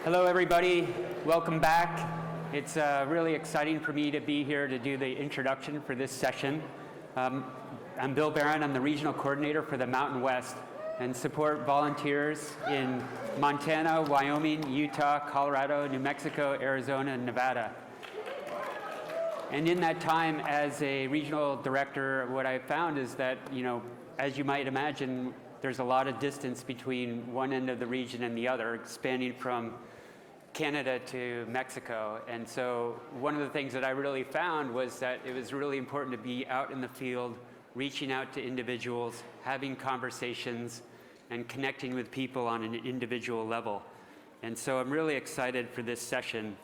Hello, everybody. Welcome back. It's really exciting for me to be here to do the introduction for this session. I'm Bill Barron. I'm the regional coordinator for the Mountain West and support volunteers in Montana, Wyoming, Utah, Colorado, New Mexico, Arizona, and Nevada. And in that time as a regional director, what I found is that, as you might imagine, there's a lot of distance between one end of the region and the other, spanning from Canada to Mexico. And so one of the things that I really found was that it was really important to be out in the field, reaching out to individuals, having conversations, and connecting with people on an individual level. And so I'm really excited for this session.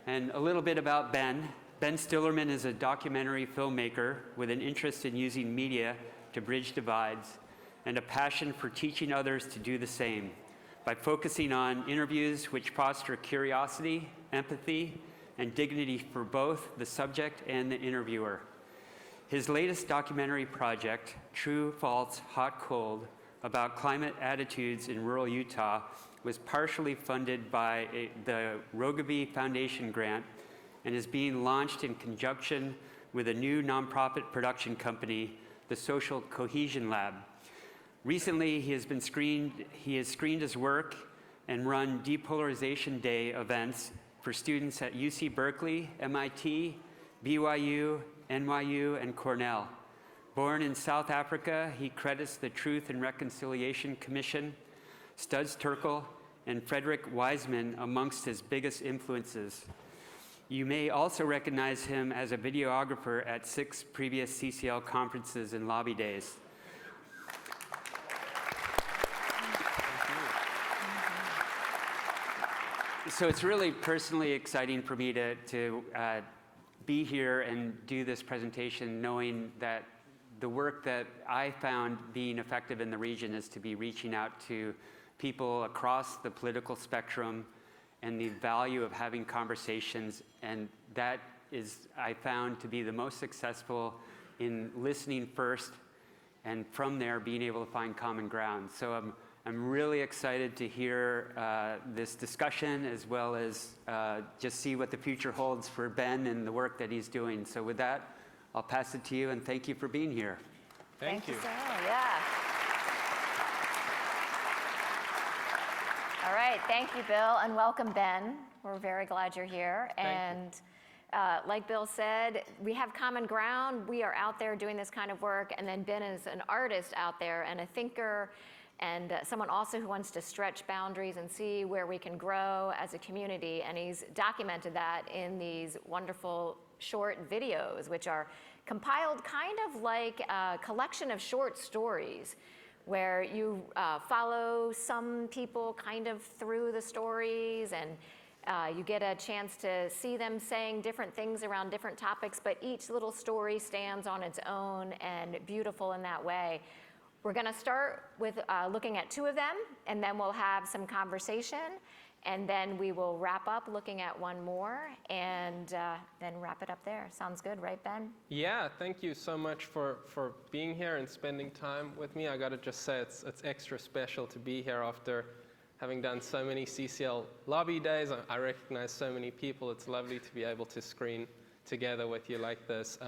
And a little bit about Ben. Ben Stillerman is a documentary filmmaker with an interest in using media to bridge divides and a passion for teaching others to do the same by focusing on interviews which foster curiosity, empathy, and dignity for both the subject and the interviewer. His latest documentary project, True, False, Hot, Cold, about climate attitudes in rural Utah, was partially funded by the Rogeby Foundation grant and is being launched in conjunction with a new nonprofit production company, the Social Cohesion Lab. Recently, he has screened his work and run Depolarization Day events for students at UC Berkeley, MIT, BYU, NYU, and Cornell. Born in South Africa, he credits the Truth and Reconciliation Commission, Studs Terkel, and Frederick Wiseman amongst his biggest influences. You may also recognize him as a videographer at 6 previous CCL conferences and lobby days. So it's really personally exciting for me to be here and do this presentation, knowing that the work that I found being effective in the region is to be reaching out to people across the political spectrum and the value of having conversations. And that is, I found, to be the most successful in listening first, and from there being able to find common ground. So I'm really excited to hear this discussion, as well as just see what the future holds for Ben and the work that he's doing. So with that, I'll pass it to you, and thank you for being here. Thank you. Yeah. All right, thank you, Bill, and welcome, Ben. We're very glad you're here. Thank you. Like Bill said, we have common ground. We are out there doing this kind of work, and then Ben is an artist out there and a thinker, and someone also who wants to stretch boundaries and see where we can grow as a community. And he's documented that in these wonderful short videos, which are compiled kind of like a collection of short stories, where you follow some people kind of through the stories, and you get a chance to see them saying different things around different topics, but each little story stands on its own and beautiful in that way. We're going to start with looking at 2 of them, and then we'll have some conversation, and then we will wrap up looking at 1 more, and then wrap it up there. Sounds good, right, Ben? Yeah, thank you so much for being here and spending time with me. I got to just say it's extra special to be here after having done so many CCL lobby days. I recognize so many people. It's lovely to be able to screen together with you like this.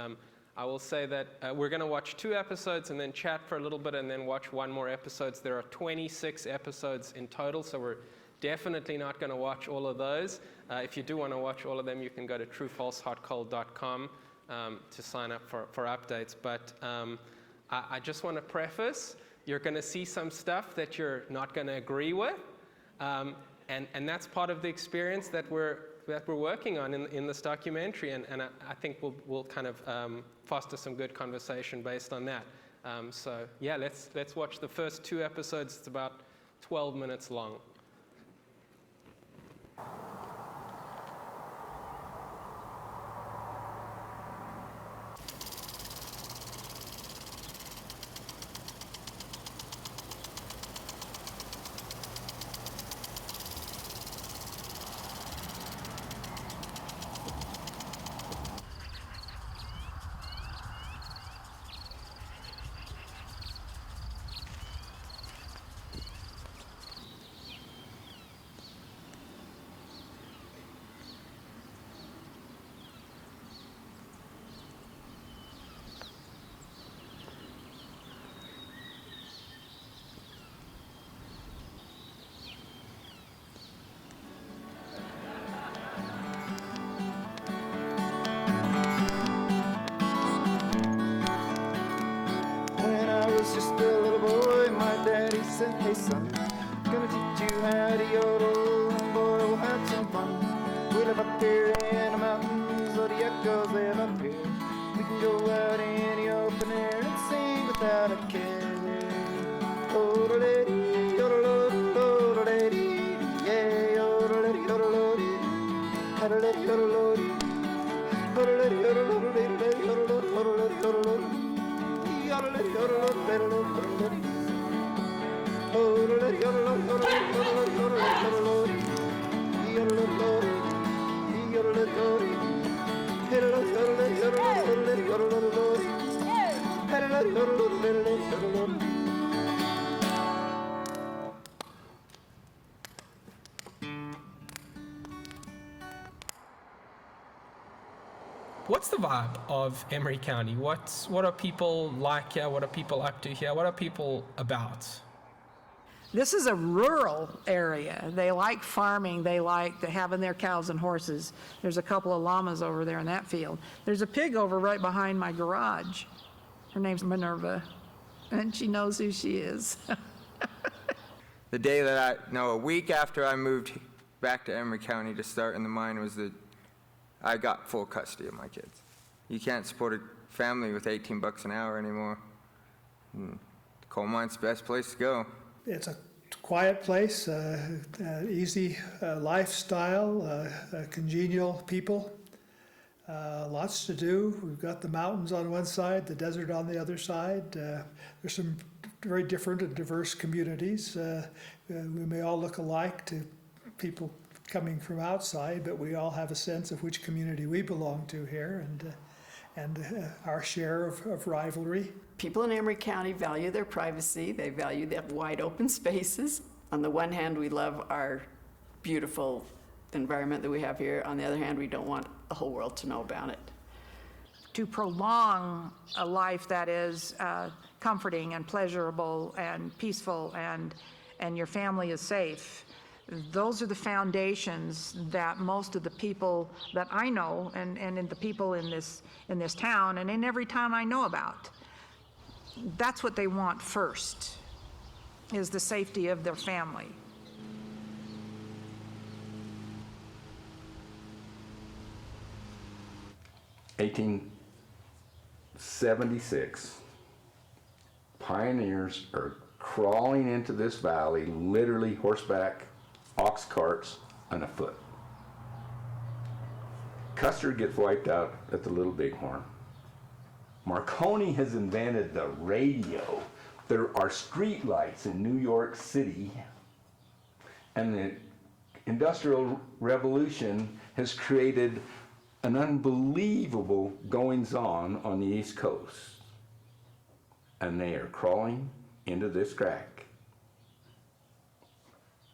I will say that we're going to watch 2 episodes and then chat for a little bit and then watch 1 more episode. There are 26 episodes in total, so we're definitely not going to watch all of those. If you do want to watch all of them, you can go to truefalsehotcold.com to sign up for updates. But I just want to preface, you're going to see some stuff that you're not going to agree with, and that's part of the experience that we're working on in this documentary, and I think we'll kind of foster some good conversation based on that. So yeah, let's watch the first 2 episodes. It's about 12 minutes long. saying, hey son, gonna teach you how to yodel, and boy, we'll have some fun. We live up here in the mountains, so the echoes live up here. We can go out in the open air and sing without a care. Yodel-lady, yodel-lody, yeah, yodel-lady, yodel-lody, yodel-lady, yodel-lody, yodel-lady, yodel-lody, yodel-lady, yodel-lody, yodel-lody, yodel-lady, yodel-lody, yodel-lady, What's the vibe of Emery County? What are people like here? What are people up to here? What are people about? This is a rural area. They like farming. They like having their cows and horses. There's a couple of llamas over there in that field. There's a pig over right behind my garage. Her name's Minerva, and she knows who she is. The day that a week after I moved back to Emery County to start in the mine was that I got full custody of my kids. You can't support a family with $18 an hour anymore. Coal mine's the best place to go. It's a quiet place, easy lifestyle, congenial people, lots to do. We've got the mountains on one side, the desert on the other side. There's some very different and diverse communities. We may all look alike to people coming from outside, but we all have a sense of which community we belong to here and our share of rivalry. People in Emery County value their privacy. They value their wide open spaces. On the one hand, we love our beautiful environment that we have here. On the other hand, we don't want the whole world to know about it. To prolong a life that is comforting and pleasurable and peaceful and your family is safe, those are the foundations that most of the people that I know and in the people in this town and in every town I know about, that's what they want first, is the safety of their family. In 1876, pioneers are crawling into this valley, literally horseback, ox carts, and afoot. Custer gets wiped out at the Little Bighorn. Marconi has invented the radio. There are street lights in New York City, and the Industrial Revolution has created an unbelievable goings-on the East Coast. And they are crawling into this crack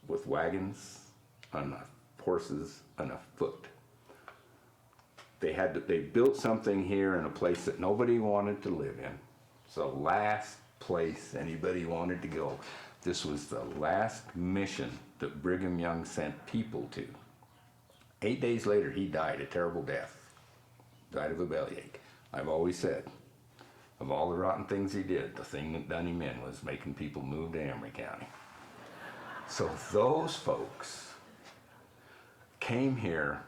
with wagons, enough horses, enough foot. They built something here in a place that nobody wanted to live in. It's the last place anybody wanted to go. This was the last mission that Brigham Young sent people to. 8 days later, he died a terrible death. Died of a bellyache. I've always said, of all the rotten things he did, the thing that done him in was making people move to Emery County. So those folks came here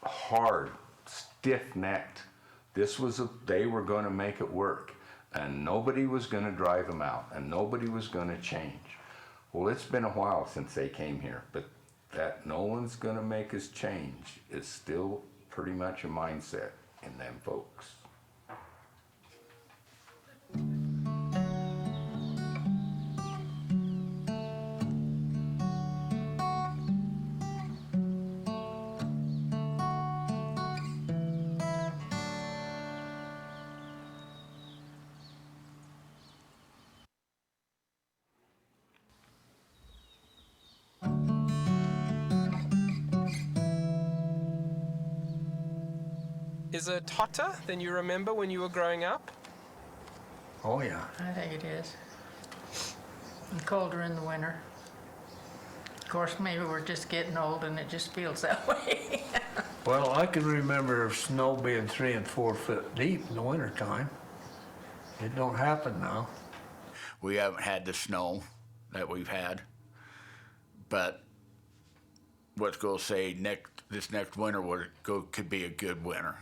hard, stiff-necked. They were going to make it work, and nobody was going to drive them out, and nobody was going to change. Well, it's been a while since they came here, but that no one's going to make us change is still pretty much a mindset in them folks. Is it hotter than you remember when you were growing up? Oh, yeah. I think it is. And colder in the winter. Of course, maybe we're just getting old and it just feels that way. Well, I can remember snow being 3 and 4 foot deep in the wintertime. It don't happen now. We haven't had the snow that we've had. But what's going to say this next winter could be a good winter.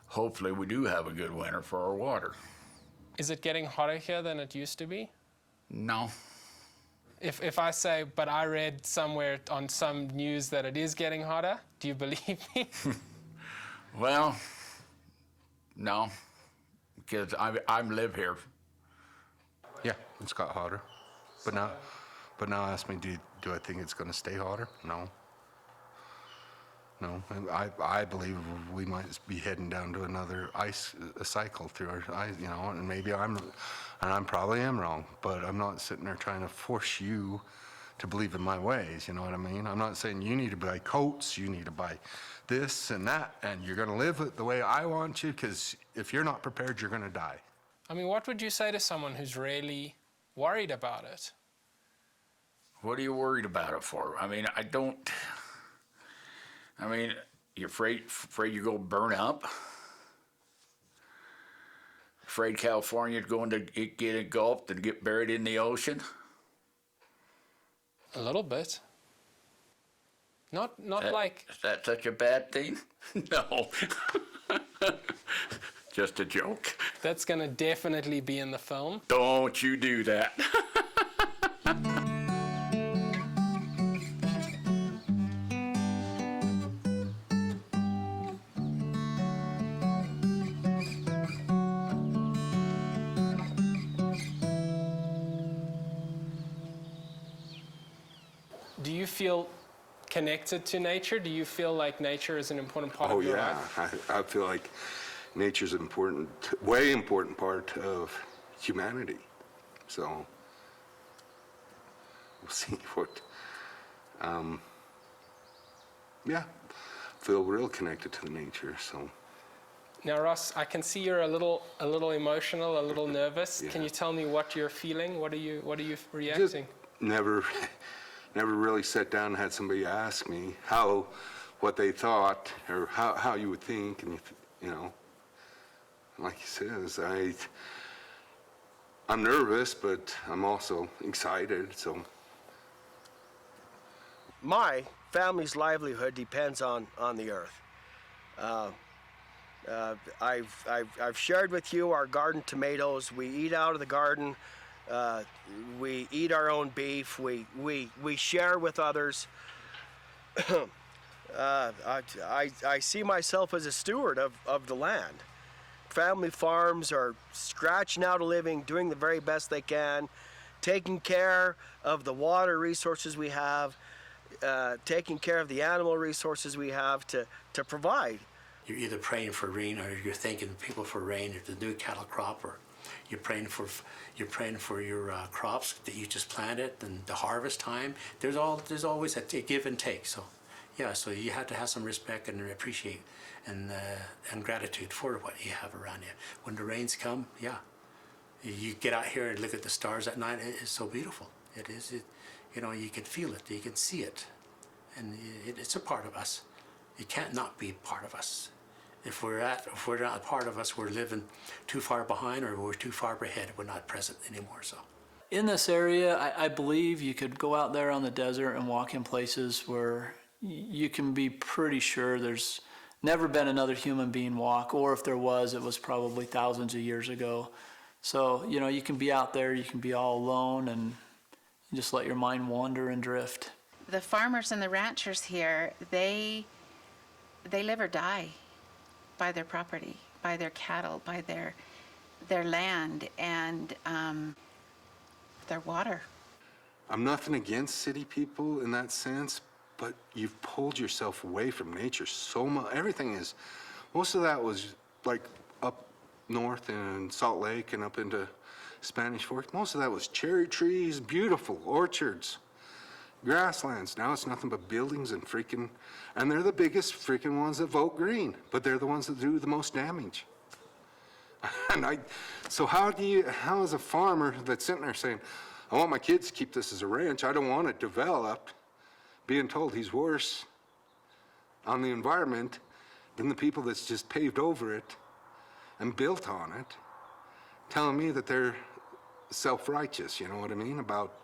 Hopefully we do have a good winter for our water. Is it getting hotter here than it used to be? No. If I say, but I read somewhere on some news that it is getting hotter, do you believe me? Well, no, because I live here. Yeah, it's got hotter. But now ask me, do I think it's going to stay hotter? No. No, I believe we might be heading down to another ice cycle through our ice, and maybe I'm probably am wrong, but I'm not sitting there trying to force you to believe in my ways, you know what I mean? I'm not saying you need to buy coats, you need to buy this and that, and you're gonna live it the way I want you, because if you're not prepared, you're gonna die. I mean, what would you say to someone who's really worried about it? What are you worried about it for? I mean, you're afraid you're going to burn up? Afraid California's going to get engulfed and get buried in the ocean? A little bit. Not like... Is that such a bad thing? No. Just a joke. That's going to definitely be in the film. Don't you do that. Do you feel connected to nature? Do you feel like nature is an important part of your life? I feel like nature's an way important part of humanity. So we'll see what. Feel real connected to the nature. So. Now, Ross, I can see you're a little emotional, a little nervous. Yeah. Can you tell me what you're feeling? What are you reacting? Just never really sat down and had somebody ask me what they thought or how you would think, and like he says, I'm nervous, but I'm also excited. So my family's livelihood depends on the earth. I've shared with you our garden tomatoes. We eat out of the garden. We eat our own beef. We share with others. I see myself as a steward of the land. Family farms are scratching out a living, doing the very best they can, taking care of the water resources we have, taking care of the animal resources we have to provide. You're either praying for rain or you're thanking people for rain, or the new cattle crop, or you're praying for your crops that you just planted and the harvest time. There's always a give and take. So yeah, so you have to have some respect and appreciate and gratitude for what you have around you. When the rains come, yeah, you get out here and look at the stars at night. It is so beautiful. It is. You can feel it. You can see it, and it's a part of us. It can't not be part of us. If we're not a part of us, we're living too far behind, or we're too far ahead. We're not present anymore. So, in this area, I believe you could go out there on the desert and walk in places where you can be pretty sure there's never been another human being walk, or if there was, it was probably thousands of years ago. So, you can be out there, you can be all alone, and just let your mind wander and drift. The farmers and the ranchers here, they live or die by their property, by their cattle, by their land, and their water. I'm nothing against city people in that sense, but you've pulled yourself away from nature so much. Most of that was like up north in Salt Lake and up into Spanish Fork. Most of that was cherry trees, beautiful orchards, grasslands. Now it's nothing but buildings and they're the biggest freaking ones that vote green, but they're the ones that do the most damage. So how is a farmer that's sitting there saying, I want my kids to keep this as a ranch, I don't want it developed, being told he's worse on the environment than the people that's just paved over it and built on it, telling me that they're self-righteous, you know what I mean, about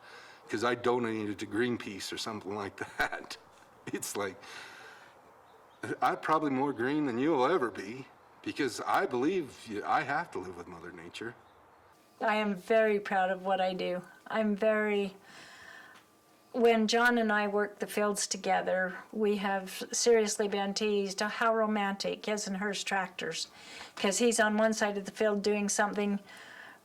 because I donated to Greenpeace or something like that. It's like, I'm probably more green than you'll ever be, because I believe I have to live with Mother Nature. I am very proud of what I do. When John and I work the fields together, we have seriously been teased how romantic his and hers tractors, because he's on one side of the field doing something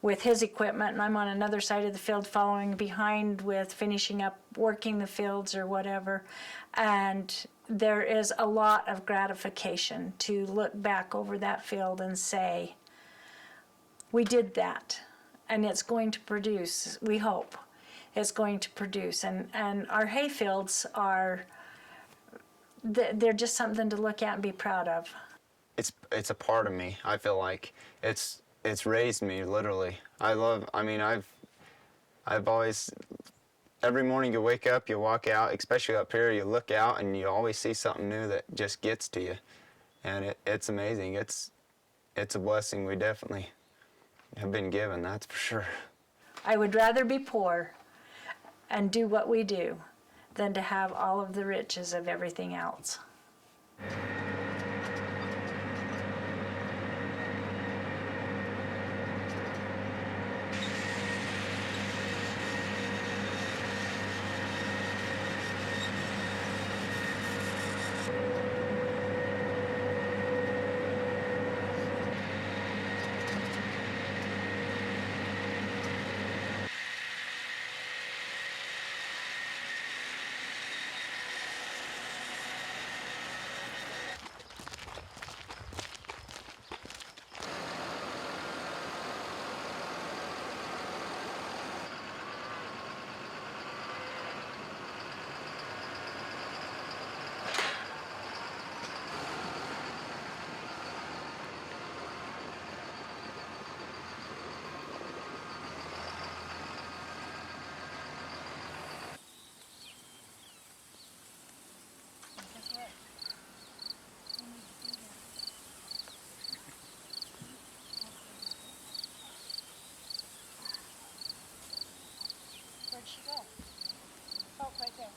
with his equipment, and I'm on another side of the field following behind with finishing up working the fields or whatever. And there is a lot of gratification to look back over that field and say, we did that, and it's going to produce, we hope, it's going to produce. And our hay fields they're just something to look at and be proud of. It's a part of me. I feel like it's raised me, literally. I've always, every morning you wake up, you walk out, especially up here, you look out and you always see something new that just gets to you. And it's amazing. It's a blessing we definitely have been given, that's for sure. I would rather be poor and do what we do than to have all of the riches of everything else. Where'd she go? Oh, right there.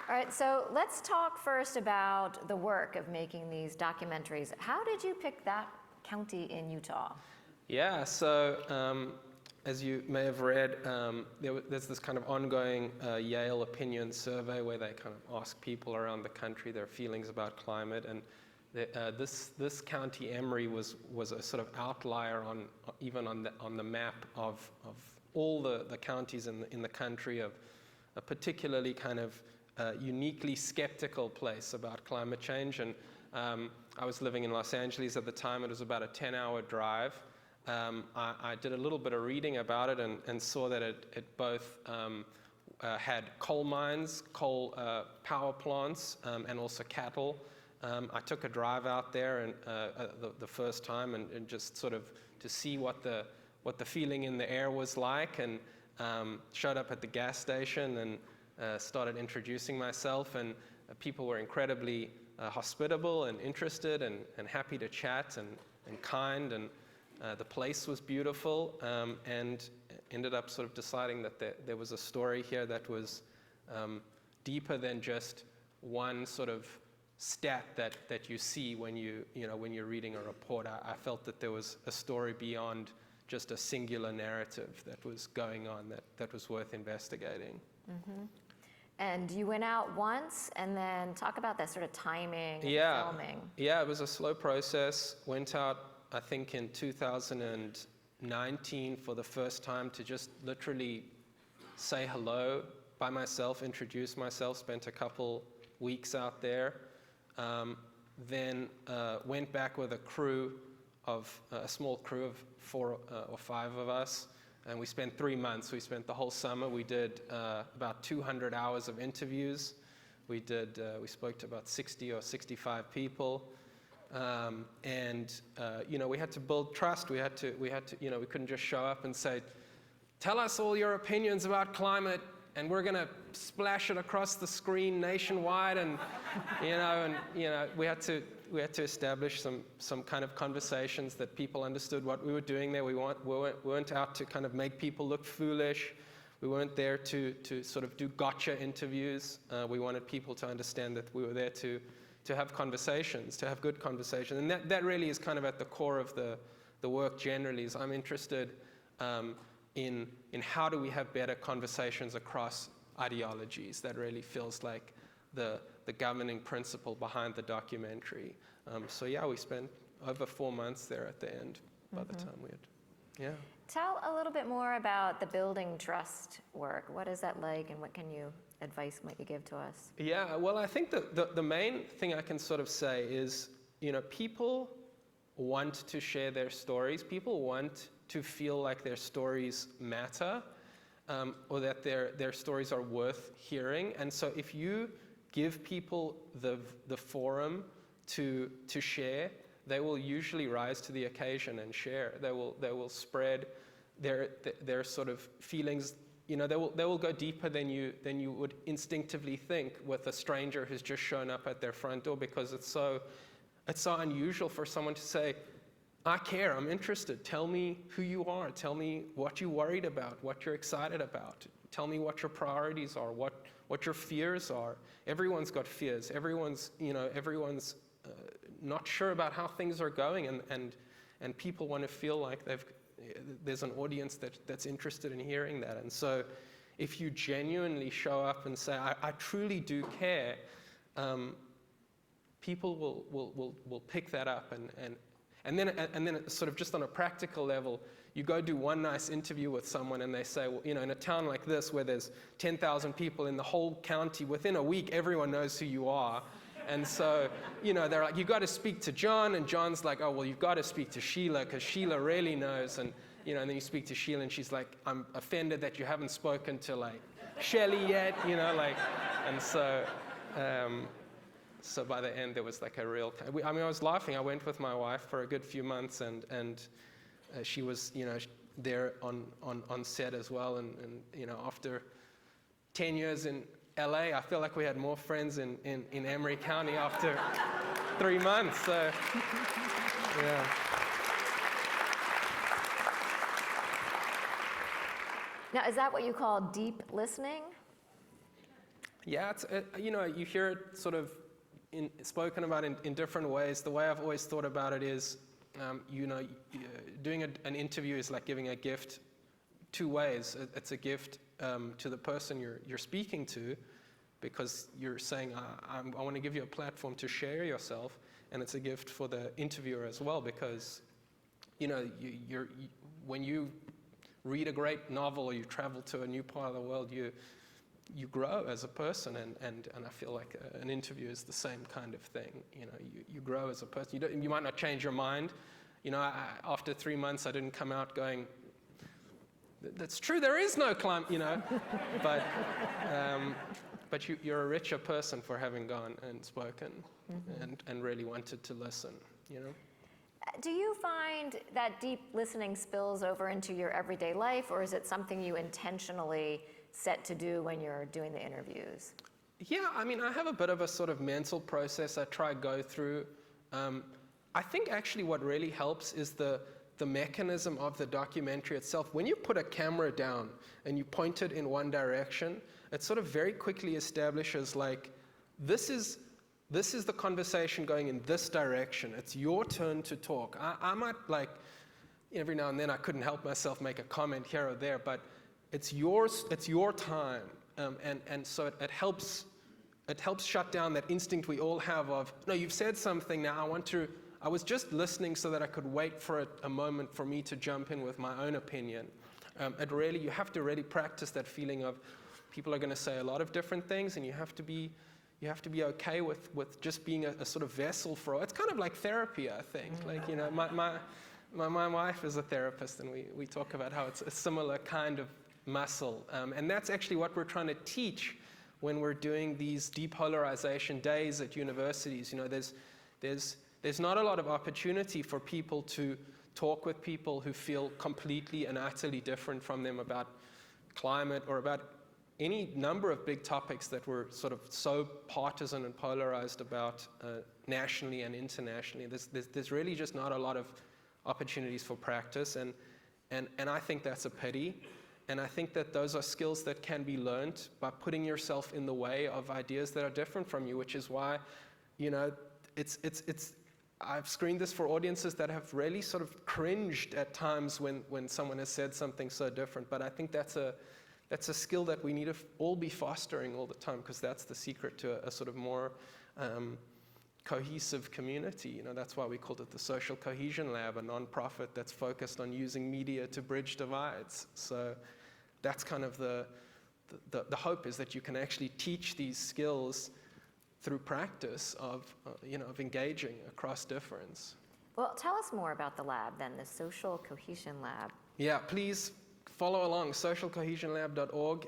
All right, so let's talk first about the work of making these documentaries. How did you pick that county in Utah? Yeah, so as you may have read, there's this kind of ongoing Yale opinion survey where they kind of ask people around the country their feelings about climate, and this county, Emory, was a sort of outlier on the map of all the counties in the country, of a particularly kind of uniquely skeptical place about climate change. And I was living in Los Angeles at the time. It was about a 10-hour drive. I did a little bit of reading about it and saw that it both had coal mines, coal power plants, and also cattle. I took a drive out there and the first time and just sort of to see what the feeling in the air was like, and showed up at the gas station and started introducing myself, and people were incredibly hospitable and interested and happy to chat and kind, and the place was beautiful, and ended up sort of deciding that there was a story here that was deeper than just one sort of stat that you see when you're reading a report. I felt that there was a story beyond just a singular narrative that was going on that was worth investigating. Mm-hmm. And you went out once, and then talk about that sort of timing and filming. Yeah, it was a slow process. Went out, I think, in 2019 for the first time to just literally say hello by myself, introduce myself, spent a couple weeks out there. Then went back with a small crew of 4 or 5 of us, And we spent 3 months. We spent the whole summer. We did about 200 hours of interviews. We spoke to about 60 or 65 people. We had to build trust. We had to, we couldn't just show up and say, tell us all your opinions about climate, and we're going to splash it across the screen nationwide. And, we had to establish some kind of conversations that people understood what we were doing there. We weren't out to kind of make people look foolish. We weren't there to sort of do gotcha interviews. We wanted people to understand that we were there to have conversations, to have good conversations. And that really is kind of at the core of the work generally, is I'm interested in how do we have better conversations across ideologies. That really feels like the governing principle behind the documentary. We spent over 4 months there at the end by the time we had, yeah. Tell a little bit more about the building trust work. What is that like, and what advice might you give to us? Yeah, well, I think the main thing I can sort of say is, people want to share their stories. People want to feel like their stories matter, or that their stories are worth hearing. And so if you give people the forum to share, they will usually rise to the occasion and share. They will spread their sort of feelings. They will go deeper than you would instinctively think with a stranger who's just shown up at their front door, because it's so unusual for someone to say, I care, I'm interested. Tell me who you are. Tell me what you're worried about, what you're excited about. Tell me what your priorities are, what your fears are. Everyone's got fears. Everyone's not sure about how things are going, and people want to feel like there's an audience that's interested in hearing that. And so if you genuinely show up and say, I truly do care, people will pick that up. And then sort of just on a practical level, you go do one nice interview with someone and they say, well, in a town like this where there's 10,000 people in the whole county, within a week, everyone knows who you are. And so, they're like, you got to speak to John, and John's like, oh, well, you've got to speak to Sheila, because Sheila really knows. And, and then you speak to Sheila, and she's like, I'm offended that you haven't spoken to, like, Shelley yet, and so, so by the end, there was like a real, I was laughing. I went with my wife for a good few months, and she was, there on set as well. And after 10 years in LA, I feel like we had more friends in Emery County after 3 months. So, yeah. Now, is that what you call deep listening? Yeah, it's, you hear it sort of spoken about in different ways. The way I've always thought about it is, doing an interview is like giving a gift 2 ways. It's a gift to the person you're speaking to, because you're saying, I want to give you a platform to share yourself, and it's a gift for the interviewer as well, because when you read a great novel or you travel to a new part of the world, you grow as a person, and I feel like an interview is the same kind of thing. You grow as a person. You might not change your mind. After 3 months, I didn't come out going, that's true, there is no climate, but you're a richer person for having gone and spoken, and really wanted to listen, Do you find that deep listening spills over into your everyday life, or is it something you intentionally set to do when you're doing the interviews? Yeah, I have a bit of a sort of mental process I try to go through. I think actually what really helps is the mechanism of the documentary itself. When you put a camera down and you point it in one direction, it sort of very quickly establishes, like, this is the conversation going in this direction. It's your turn to talk. I might, like, every now and then I couldn't help myself make a comment here or there, but it's yours. It's your time, and so it helps shut down that instinct we all have of, no, you've said something now. I was just listening so that I could wait for a moment for me to jump in with my own opinion. You have to really practice that feeling of people are going to say a lot of different things, and you have to be okay with just being a sort of vessel for. It's kind of like therapy, I think. Like, My wife is a therapist, and we talk about how it's a similar kind of muscle. And that's actually what we're trying to teach when we're doing these depolarization days at universities. You know, there's not a lot of opportunity for people to talk with people who feel completely and utterly different from them about climate or about any number of big topics that we're sort of so partisan and polarized about nationally and internationally. There's really just not a lot of opportunities for practice, and I think that's a pity. And I think that those are skills that can be learned by putting yourself in the way of ideas that are different from you, which is why, you know, I've screened this for audiences that have really sort of cringed at times when someone has said something so different. But I think that's a skill that we need to all be fostering all the time, because that's the secret to a sort of more cohesive community. You know, that's why we called it the Social Cohesion Lab, a nonprofit that's focused on using media to bridge divides. So that's kind of the hope, is that you can actually teach these skills through practice of engaging across difference. Well, tell us more about the lab then, the Social Cohesion Lab. Yeah, please follow along, socialcohesionlab.org.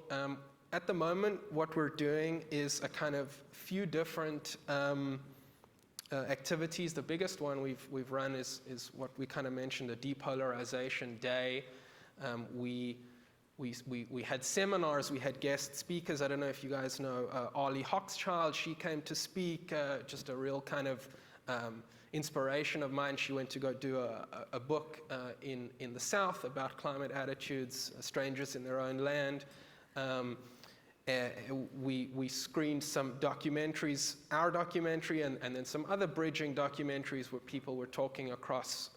At the moment, what we're doing is a kind of few different activities. The biggest one we've run is what we kind of mentioned, a depolarization day. We had seminars, we had guest speakers. I don't know if you guys know Arlie Hochschild. She came to speak, just a real kind of inspiration of mine. She went to go do a book in the South about climate attitudes, strangers in their own land. We screened some documentaries, our documentary, and then some other bridging documentaries where people were talking across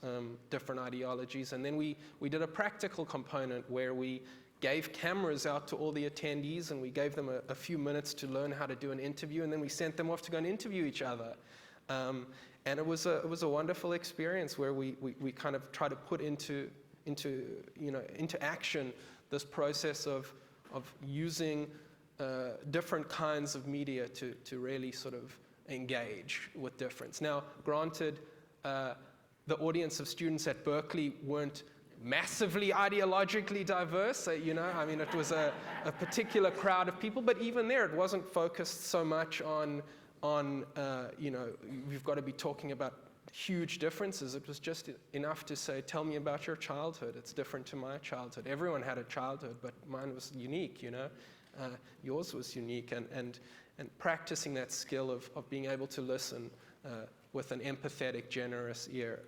different ideologies. And then we did a practical component where we gave cameras out to all the attendees, and we gave them a few minutes to learn how to do an interview, and then we sent them off to go and interview each other. And it was a wonderful experience where we kind of try to put into action this process of using different kinds of media to really sort of engage with difference. Now, granted, the audience of students at Berkeley weren't massively ideologically diverse. I mean, it was a particular crowd of people, but even there, it wasn't focused so much on we've got to be talking about huge differences. It was just enough to say, tell me about your childhood. It's different to my childhood. Everyone had a childhood, but mine was unique, yours was unique. And practicing that skill of being able to listen with an empathetic, generous ear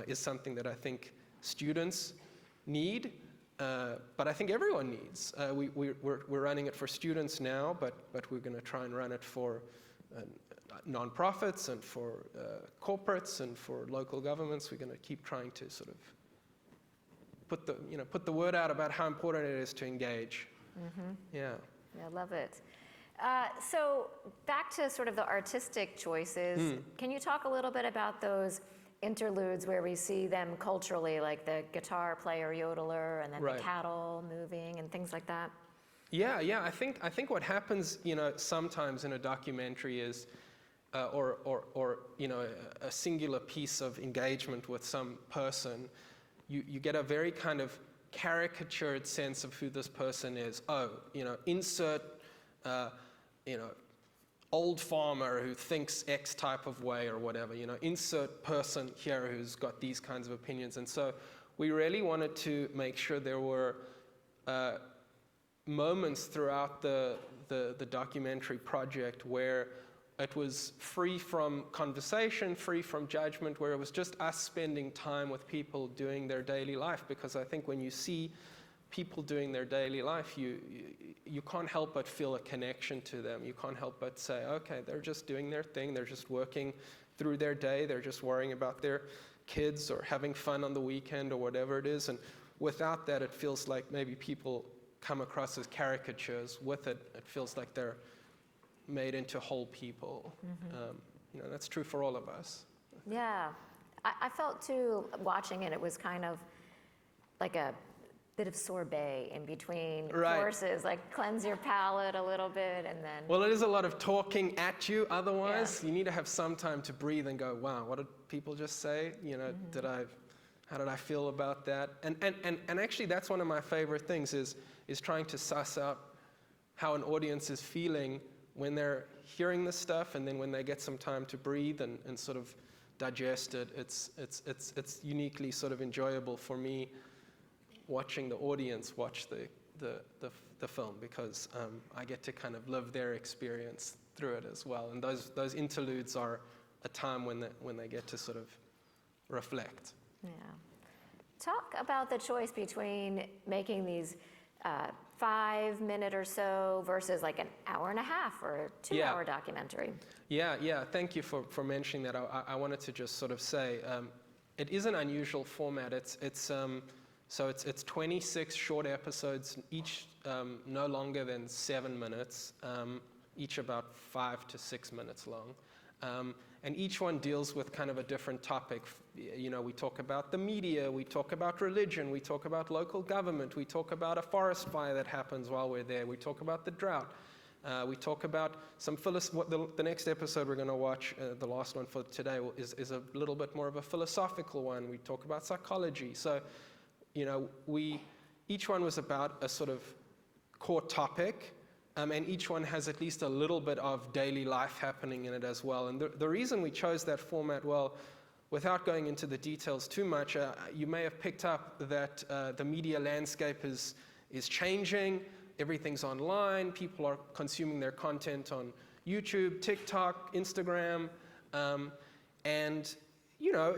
is something that I think students need, but I think everyone needs. We're running it for students now, but we're going to try and run it for nonprofits and for corporates and for local governments. We're going to keep trying to sort of put the word out about how important it is to engage. Mm-hmm. Yeah, I love it. So back to sort of the artistic choices. Can you talk a little bit about those interludes where we see them culturally, like the guitar player, yodeler, and then the cattle moving and things like that? Yeah. I think what happens, sometimes in a documentary is, or a singular piece of engagement with some person, you get a very kind of caricatured sense of who this person is. Insert, old farmer who thinks X type of way or whatever, insert person here who's got these kinds of opinions. And so we really wanted to make sure there were moments throughout the documentary project where it was free from conversation, free from judgment, where it was just us spending time with people doing their daily life. Because I think when you see people doing their daily life, you can't help but feel a connection to them. You can't help but say, okay, they're just doing their thing. They're just working through their day. They're just worrying about their kids or having fun on the weekend or whatever it is. And without that, it feels like maybe people come across as caricatures. With it, it feels like they're made into whole people. Mm-hmm. That's true for all of us. Yeah. I felt too, watching it, it was kind of like a bit of sorbet in between courses, like cleanse your palate a little bit and then... Well, it is a lot of talking at you otherwise. You need to have some time to breathe and go, wow, what did people just say? Did I How did I feel about that? And actually, that's one of my favorite things is trying to suss out how an audience is feeling when they're hearing this stuff, and then when they get some time to breathe and sort of digest it. It's uniquely sort of enjoyable for me watching the audience watch the film, because I get to kind of live their experience through it as well. And those interludes are a time when they get to sort of reflect. Yeah. Talk about the choice between making these 5-minute or so versus like an hour and a half or a 2-hour documentary. Yeah. Thank you for mentioning that. I wanted to just sort of say it is an unusual format. It's 26 short episodes, each no longer than 7 minutes, each about 5 to 6 minutes long. And each one deals with kind of a different topic. You know, we talk about the media, we talk about religion, we talk about local government, we talk about a forest fire that happens while we're there, we talk about the drought, we talk about some the next episode we're going to watch, the last one for today, is a little bit more of a philosophical one. We talk about psychology. So, you know, each one was about a sort of core topic. And each one has at least a little bit of daily life happening in it as well. And the reason we chose that format, well, without going into the details too much, you may have picked up that the media landscape is changing. Everything's online. People are consuming their content on YouTube, TikTok, Instagram. And, you know,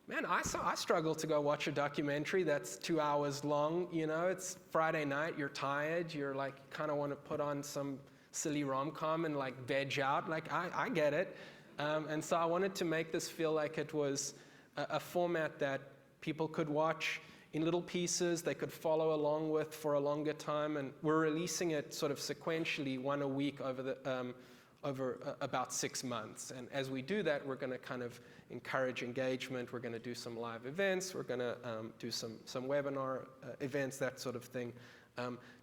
man, I struggle to go watch a documentary that's 2 hours long. You know, it's Friday night, you're tired, you're like, kind of want to put on some silly rom-com and like veg out. Like, I get it. And so I wanted to make this feel like it was a format that people could watch in little pieces, they could follow along with for a longer time. And we're releasing it sort of sequentially, one a week over about 6 months. And as we do that, we're going to kind of encourage engagement. We're going to do some live events. We're going to do some webinar events, that sort of thing,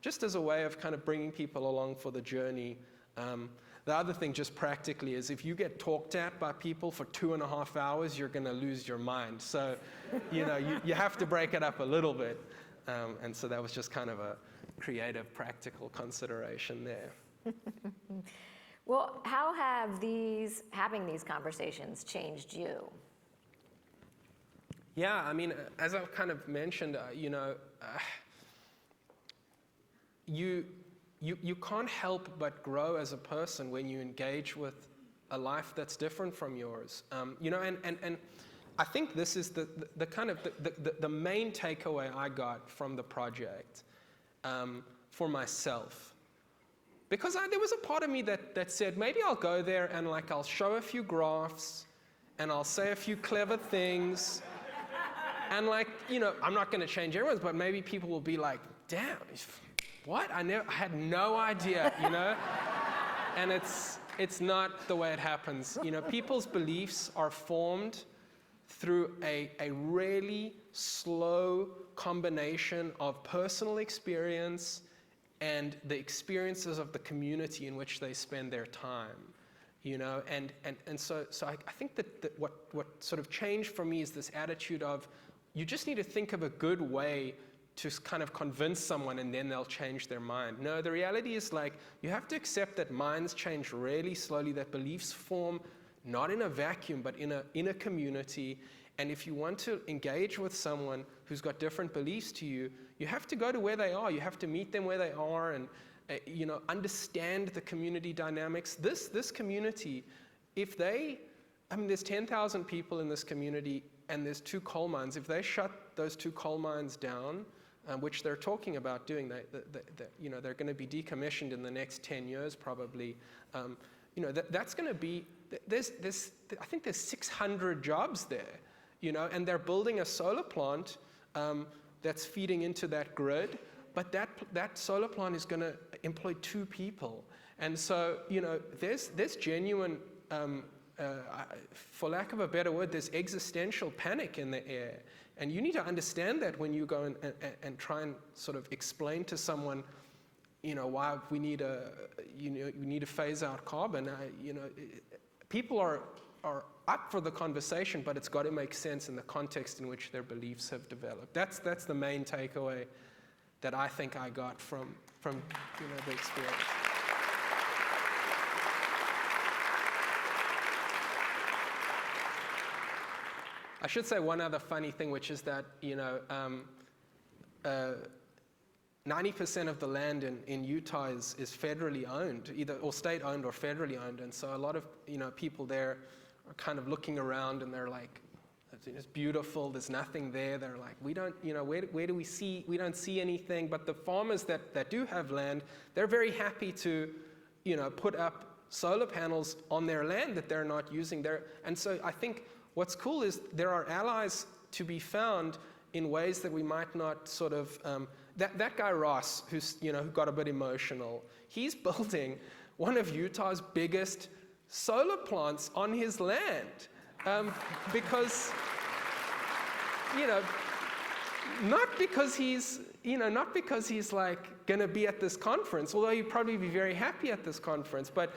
just as a way of kind of bringing people along for the journey. The other thing, just practically, is if you get talked at by people for 2.5 hours, you're going to lose your mind. So, you know, you have to break it up a little bit. And so that was just kind of a creative, practical consideration there. Well, how have having these conversations changed you? Yeah, I mean, as I've kind of mentioned, you know, you can't help but grow as a person when you engage with a life that's different from yours. You know, and I think this is the kind of the main takeaway I got from the project for myself. Because there was a part of me that said, maybe I'll go there and like I'll show a few graphs and I'll say a few clever things. And like, you know, I'm not going to change everyone's, but maybe people will be like, damn, what? I had no idea, you know? And it's not the way it happens. You know, people's beliefs are formed through a really slow combination of personal experience and the experiences of the community in which they spend their time, you know, and so I think that what sort of changed for me is this attitude of, you just need to think of a good way to kind of convince someone and then they'll change their mind. No, the reality is like, you have to accept that minds change really slowly, that beliefs form not in a vacuum, but in a community. And if you want to engage with someone who's got different beliefs to you, you have to go to where they are. You have to meet them where they are and, you know, understand the community dynamics. This community, there's 10,000 people in this community and there's 2 coal mines. If they shut those 2 coal mines down, which they're talking about doing, you know, they're going to be decommissioned in the next 10 years probably. You know, that's going to be, I think there's 600 jobs there. You know, and they're building a solar plant that's feeding into that grid, but that solar plant is going to employ 2 people. And so, you know, there's genuine, for lack of a better word, there's existential panic in the air. And you need to understand that when you go and try and sort of explain to someone, you know, why we need to phase out carbon. You know, people are are up for the conversation, but it's got to make sense in the context in which their beliefs have developed. That's the main takeaway that I think I got from the experience. I should say one other funny thing, which is that 90% of the land in Utah is federally owned, or state-owned or federally owned, and so a lot of people there are kind of looking around and they're like, it's beautiful, there's nothing there. They're like, we don't, where do we see? We don't see anything. But the farmers that do have land, they're very happy to, put up solar panels on their land that they're not using there. And so I think what's cool is there are allies to be found in ways that we might not sort of, that guy Ross, who's, who got a bit emotional, he's building one of Utah's biggest solar plants on his land. Because, not because he's like going to be at this conference, although he'd probably be very happy at this conference, but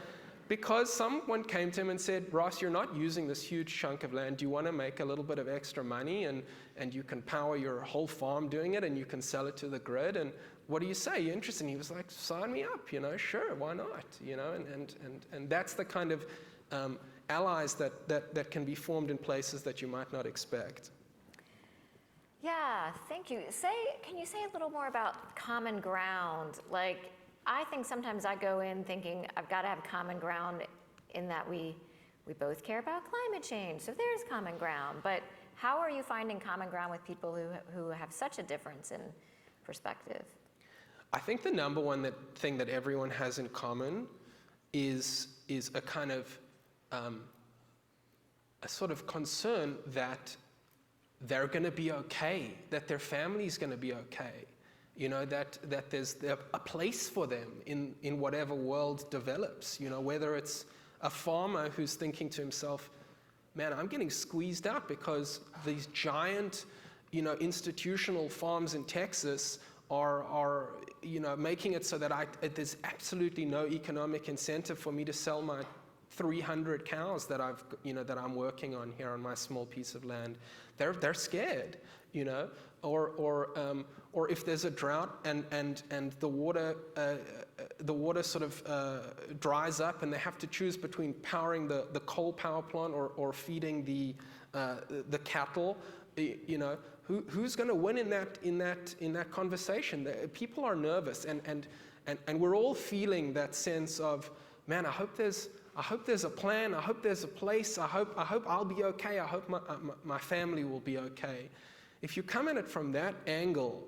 because someone came to him and said, Ross, you're not using this huge chunk of land. Do you want to make a little bit of extra money and you can power your whole farm doing it and you can sell it to the grid? And what do you say? You're interested? And he was like, sign me up, sure, why not? And that's the kind of allies that can be formed in places that you might not expect. Yeah, thank you. Can you say a little more about common ground? Like, I think sometimes I go in thinking I've got to have common ground in that we both care about climate change, so there's common ground. But how are you finding common ground with people who have such a difference in perspective? I think the number one thing that everyone has in common is a kind of a sort of concern that they're going to be okay, that their family's going to be okay, that there's a place for them in whatever world develops, whether it's a farmer who's thinking to himself, man, I'm getting squeezed out because these giant, institutional farms in Texas are making it so that there's absolutely no economic incentive for me to sell my 300 cows that I'm working on here on my small piece of land. They're scared, or if there's a drought and the water sort of dries up and they have to choose between powering the coal power plant or feeding the cattle, who's going to win in that conversation? People are nervous and we're all feeling that sense of, man, I hope there's a plan. I hope there's a place. I hope I'll be okay. I hope my family will be okay. If you come at it from that angle,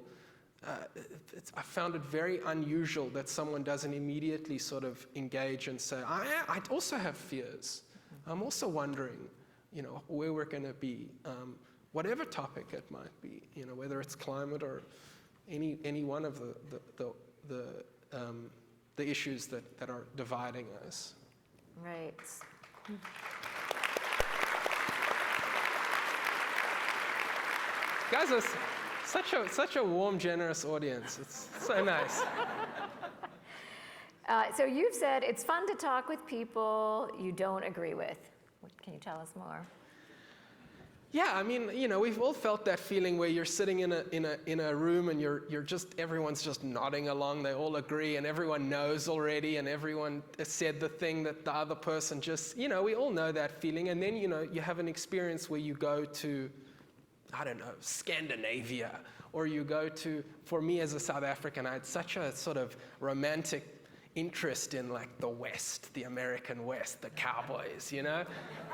I found it very unusual that someone doesn't immediately sort of engage and say, I also have fears. I'm also wondering, where we're going to be, whatever topic it might be, whether it's climate or any one of the issues that are dividing us. Right. Guys are such a warm, generous audience. It's so nice. So you've said it's fun to talk with people you don't agree with. Can you tell us more? Yeah, I mean, we've all felt that feeling where you're sitting in a room and everyone's just nodding along. They all agree and everyone knows already and everyone has said the thing that the other person just, we all know that feeling. And then, you have an experience where you go to, I don't know, Scandinavia, or you go to, for me as a South African, I had such a sort of romantic interest in like the West, the American West, the cowboys,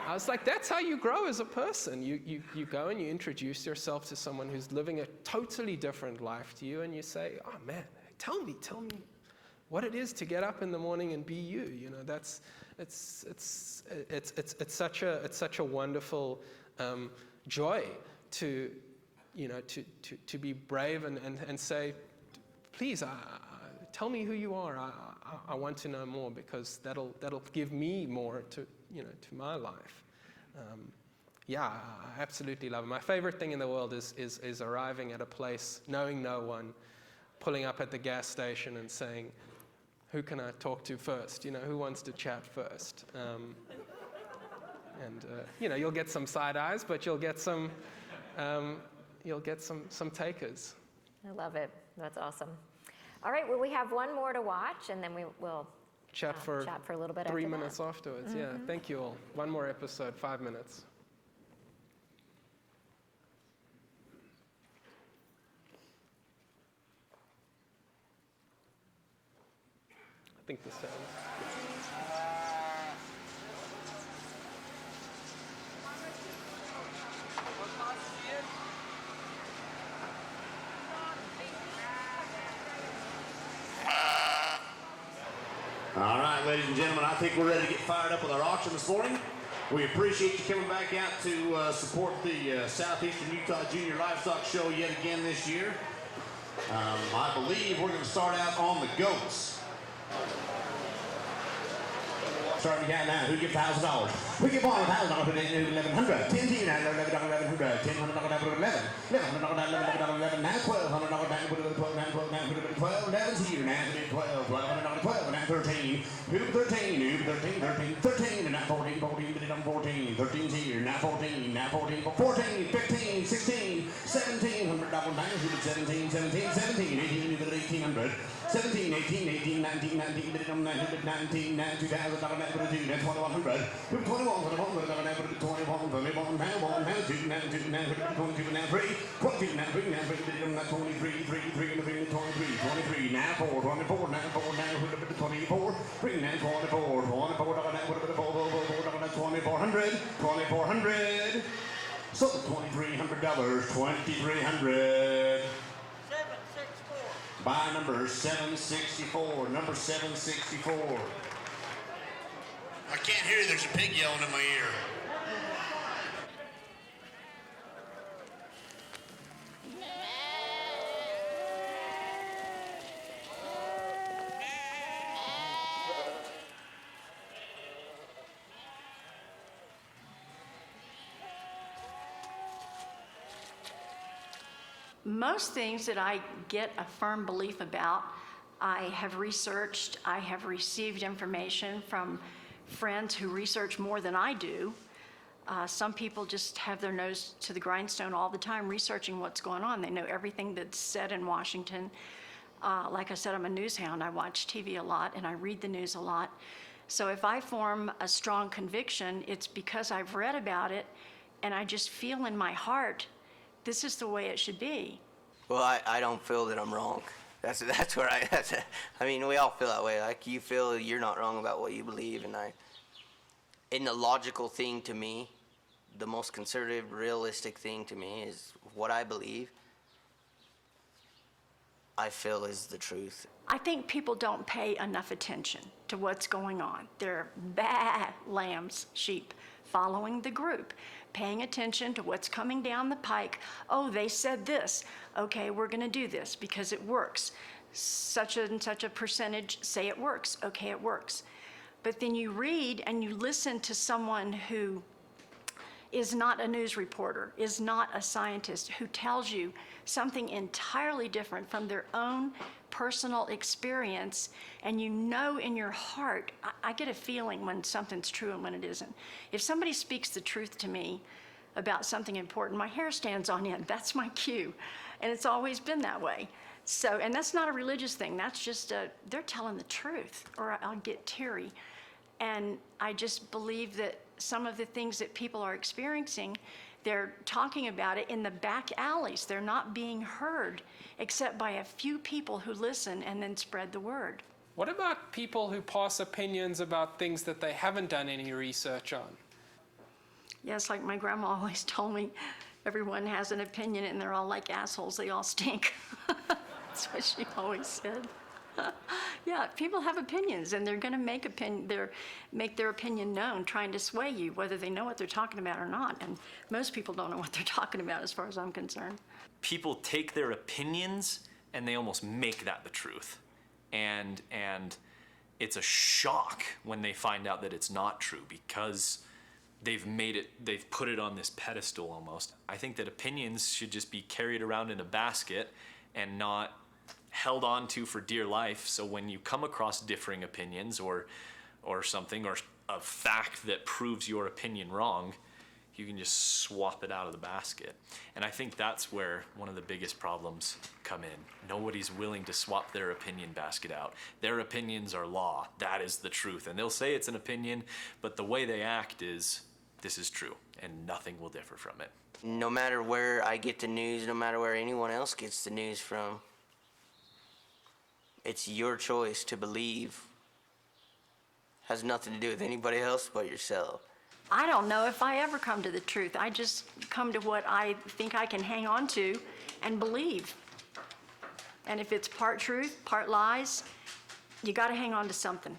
I was like, that's how you grow as a person. You go and you introduce yourself to someone who's living a totally different life to you, and you say, oh man, tell me what it is to get up in the morning and be you. It's such a wonderful joy to be brave and say, please, tell me who you are. I want to know more, because that'll give me more to my life. I absolutely love it. My favorite thing in the world is arriving at a place, knowing no one, pulling up at the gas station and saying, who can I talk to first? Who wants to chat first? And you'll get some side eyes, but you'll get some takers. I love it. That's awesome. All right, well, we have one more to watch, and then will chat for a little bit 3 after minutes that. afterwards. Yeah, thank you all. One more episode, 5 minutes. I think the sound. All right, ladies and gentlemen, I think we're ready to get fired up with our auction this morning. We appreciate you coming back out to support the Southeastern Utah Junior Livestock Show yet again this year. I believe we're going to start out on the goats. Starting to count now. Who gives $1,000? Who gives $1,000 today? $1,100. $10, $11, $11, $11, $11, $10, $11, $11, $11, $11, now $1,200, $12, $11's here now. $12, $12, now $13. Who 13? Who 13? 13, 13, and now 14, 14, but I'm 14. 13's here now. 14, now 14, 14, 15, 16, 17, $100 now. Who 17, 17, 17, 18, you got $1,800. 17, 18, 18, 19, 19, but I'm 19, now $2,000, now $2,100. Who 21, 21, now 21, 21, now 2, now 2, now 22, now 3, 22, now 3, now 3, but I'm not 23, 3, 3, 23, 23, now 4, 24, now 4, now 24, 3, now 24, 24, now 2,400, 2,400. So $2,300, $2,300. Buy number 764, number 764. I can't hear you, there's a pig yelling in my ear. Most things that I get a firm belief about, I have researched, I have received information from friends who research more than I do. Some people just have their nose to the grindstone all the time researching what's going on. They know everything that's said in Washington. Like I said, I'm a news hound. I watch TV a lot and I read the news a lot. So if I form a strong conviction, it's because I've read about it and I just feel in my heart this is the way it should be. Well, I don't feel that I'm wrong. That's where I mean, we all feel that way. Like, you feel you're not wrong about what you believe, and the logical thing to me, the most conservative, realistic thing to me is what I believe, I feel is the truth. I think people don't pay enough attention to what's going on. They're bad lambs, sheep, following the group, paying attention to what's coming down the pike. Oh, they said this. Okay, we're going to do this because it works. Such and such a percentage say it works. Okay, it works. But then you read and you listen to someone who is not a news reporter, is not a scientist, who tells you something entirely different from their own personal experience, and you know in your heart, I get a feeling when something's true and when it isn't. If somebody speaks the truth to me about something important, my hair stands on end. That's my cue, and it's always been that way. So, and that's not a religious thing. That's just they're telling the truth, or I'll get teary. And I just believe that some of the things that people are experiencing, they're talking about it in the back alleys. They're not being heard except by a few people who listen and then spread the word. What about people who pass opinions about things that they haven't done any research on? Yes, like my grandma always told me, everyone has an opinion and they're all like assholes, they all stink. That's what she always said. Yeah, people have opinions and they're gonna make their opinion known, trying to sway you, whether they know what they're talking about or not. And most people don't know what they're talking about as far as I'm concerned. People take their opinions and they almost make that the truth. And it's a shock when they find out that it's not true because they've put it on this pedestal almost. I think that opinions should just be carried around in a basket and not held on to for dear life. So when you come across differing opinions or or something, or a fact that proves your opinion wrong, you can just swap it out of the basket. And I think that's where one of the biggest problems come in. Nobody's willing to swap their opinion basket out. Their opinions are law. That is the truth. And they'll say it's an opinion, but the way they act is, this is true, and nothing will differ from it. No matter where I get the news, no matter where anyone else gets the news from, it's your choice to believe. Has nothing to do with anybody else but yourself. I don't know if I ever come to the truth. I just come to what I think I can hang on to and believe. And if it's part truth, part lies, you got to hang on to something.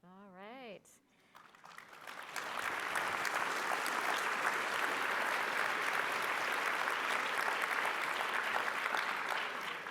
All right.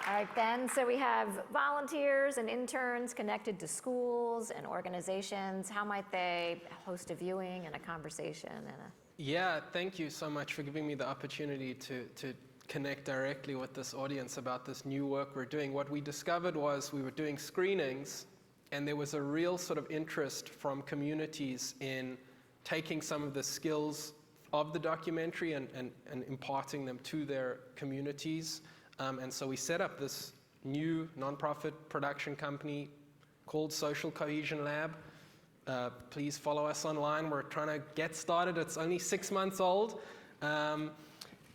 All right, Ben, so we have volunteers and interns connected to schools and organizations. How might they host a viewing and a conversation and a... Yeah, thank you so much for giving me the opportunity to connect directly with this audience about this new work we're doing. What we discovered was we were doing screenings, and there was a real sort of interest from communities in taking some of the skills of the documentary and imparting them to their communities. And so we set up this new nonprofit production company called Social Cohesion Lab. Please follow us online. We're trying to get started. It's only 6 months old.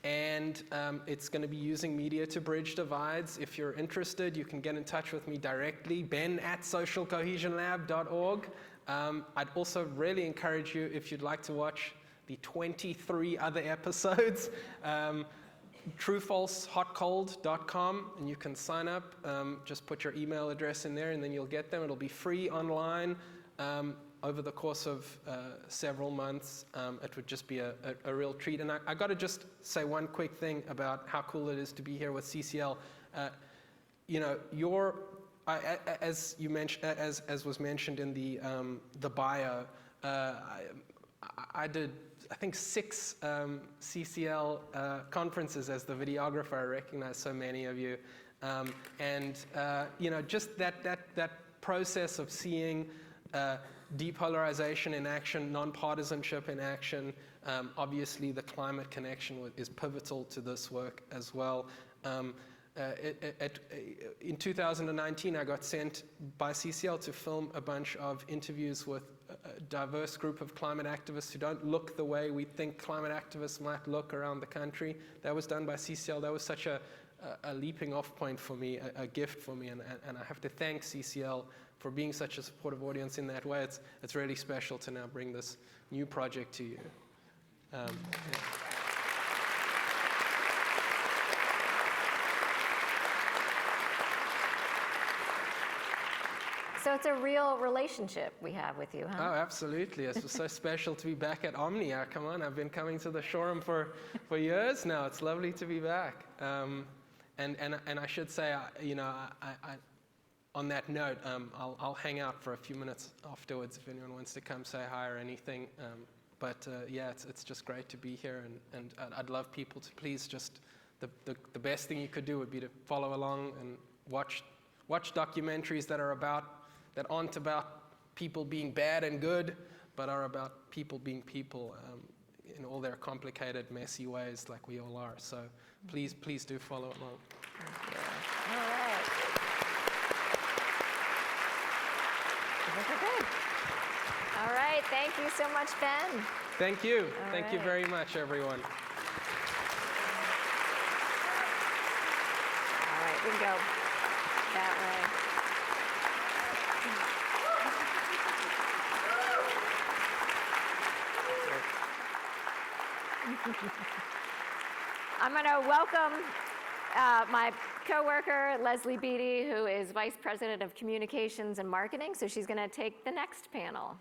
And it's going to be using media to bridge divides. If you're interested, you can get in touch with me directly, ben@socialcohesionlab.org. I'd also really encourage you, if you'd like to watch the 23 other episodes, truefalsehotcold.com, and you can sign up. Just put your email address in there, and then you'll get them. It'll be free online over the course of several months. It would just be a real treat. And I got to just say one quick thing about how cool it is to be here with CCL. You know, as you mentioned, as was mentioned in the bio, I did, I think, 6 CCL conferences as the videographer. I recognize so many of you. You know, just that process of seeing depolarization in action, nonpartisanship in action, obviously the climate connection is pivotal to this work as well. In 2019, I got sent by CCL to film a bunch of interviews with a diverse group of climate activists who don't look the way we think climate activists might look around the country. That was done by CCL. That was such a leaping off point for me, a gift for me, and I have to thank CCL for being such a supportive audience in that way. It's really special to now bring this new project to you. Yeah. So it's a real relationship we have with you, huh? Oh, absolutely. It's so special to be back at Omnia. Come on, I've been coming to the Shoreham for years now. It's lovely to be back. And I should say, you know, on that note, I'll hang out for a few minutes afterwards if anyone wants to come say hi or anything. Yeah, it's just great to be here, and I'd love people to please just, the best thing you could do would be to follow along and watch documentaries that aren't about people being bad and good, but are about people being people in all their complicated, messy ways like we all are. So please do follow along. Thank you. All right. Okay. All right, thank you so much, Ben. Thank you. All Thank you right. very much, everyone. All right, we can go that way. I'm going to welcome my coworker, Leslie Beatty, who is Vice President of Communications and Marketing. So she's going to take the next panel.